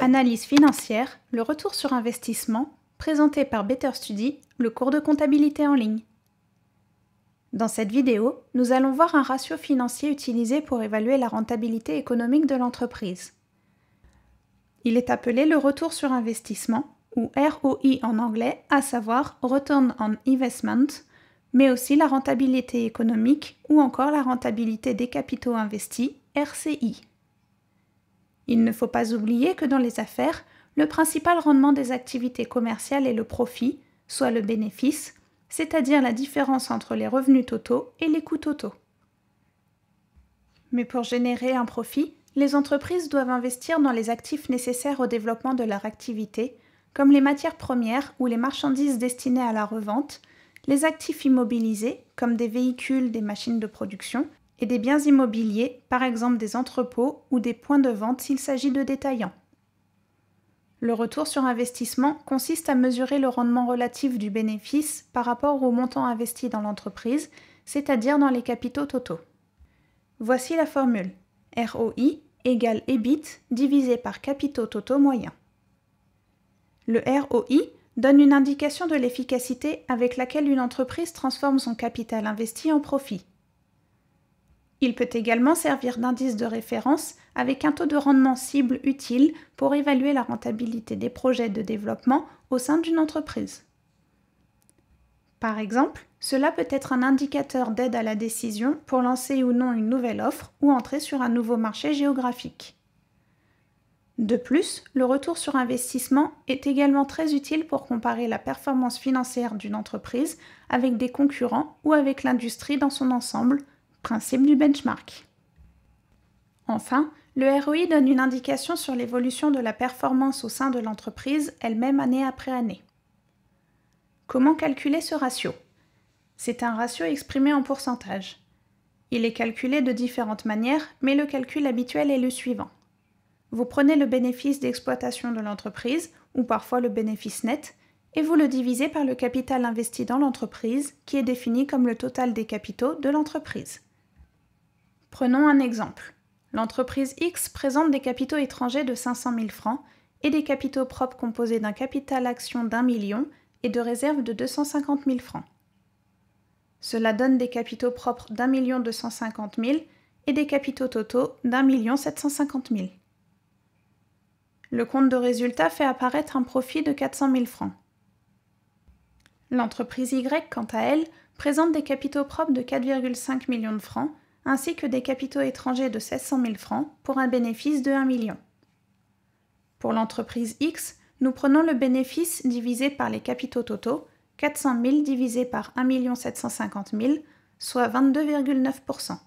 Analyse financière, le retour sur investissement, présenté par Better Study, le cours de comptabilité en ligne. Dans cette vidéo, nous allons voir un ratio financier utilisé pour évaluer la rentabilité économique de l'entreprise. Il est appelé le retour sur investissement, ou ROI en anglais, à savoir Return on Investment, mais aussi la rentabilité économique ou encore la rentabilité des capitaux investis, RCI. Il ne faut pas oublier que dans les affaires, le principal rendement des activités commerciales est le profit, soit le bénéfice, c'est-à-dire la différence entre les revenus totaux et les coûts totaux. Mais pour générer un profit, les entreprises doivent investir dans les actifs nécessaires au développement de leur activité, comme les matières premières ou les marchandises destinées à la revente, les actifs immobilisés, comme des véhicules, des machines de production, et des biens immobiliers, par exemple des entrepôts ou des points de vente s'il s'agit de détaillants. Le retour sur investissement consiste à mesurer le rendement relatif du bénéfice par rapport au montant investi dans l'entreprise, c'est-à-dire dans les capitaux totaux. Voici la formule. ROI égale EBIT divisé par capitaux totaux moyens. Le ROI donne une indication de l'efficacité avec laquelle une entreprise transforme son capital investi en profit. Il peut également servir d'indice de référence avec un taux de rendement cible utile pour évaluer la rentabilité des projets de développement au sein d'une entreprise. Par exemple, cela peut être un indicateur d'aide à la décision pour lancer ou non une nouvelle offre ou entrer sur un nouveau marché géographique. De plus, le retour sur investissement est également très utile pour comparer la performance financière d'une entreprise avec des concurrents ou avec l'industrie dans son ensemble, principe du benchmark. Enfin, le ROI donne une indication sur l'évolution de la performance au sein de l'entreprise elle-même année après année. Comment calculer ce ratio ? C'est un ratio exprimé en pourcentage. Il est calculé de différentes manières, mais le calcul habituel est le suivant. Vous prenez le bénéfice d'exploitation de l'entreprise, ou parfois le bénéfice net, et vous le divisez par le capital investi dans l'entreprise, qui est défini comme le total des capitaux de l'entreprise. Prenons un exemple. L'entreprise X présente des capitaux étrangers de 500 000 francs et des capitaux propres composés d'un capital action d'1 million et de réserves de 250 000 francs. Cela donne des capitaux propres d'1 250 000 et des capitaux totaux d'1 750 000. Le compte de résultat fait apparaître un profit de 400 000 francs. L'entreprise Y, quant à elle, présente des capitaux propres de 4,5 millions de francs ainsi que des capitaux étrangers de 700 000 francs pour un bénéfice de 1 million. Pour l'entreprise X, nous prenons le bénéfice divisé par les capitaux totaux, 400 000 divisé par 1 750 000, soit 22,9%.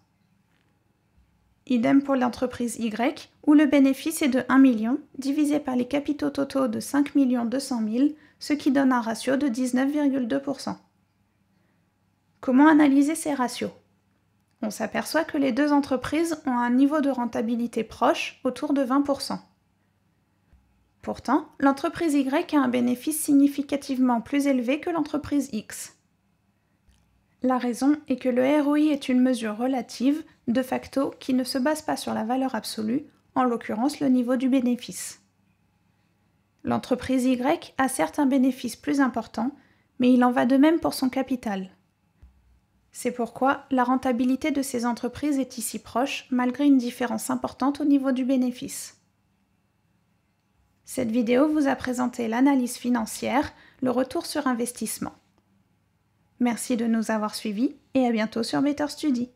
Idem pour l'entreprise Y, où le bénéfice est de 1 million divisé par les capitaux totaux de 5 200 000, ce qui donne un ratio de 19,2%. Comment analyser ces ratios ? On s'aperçoit que les deux entreprises ont un niveau de rentabilité proche, autour de 20%. Pourtant, l'entreprise Y a un bénéfice significativement plus élevé que l'entreprise X. La raison est que le ROI est une mesure relative, de facto, qui ne se base pas sur la valeur absolue, en l'occurrence le niveau du bénéfice. L'entreprise Y a certes un bénéfice plus important, mais il en va de même pour son capital. C'est pourquoi la rentabilité de ces entreprises est ici proche, malgré une différence importante au niveau du bénéfice. Cette vidéo vous a présenté l'analyse financière, le retour sur investissement. Merci de nous avoir suivis et à bientôt sur Better Study.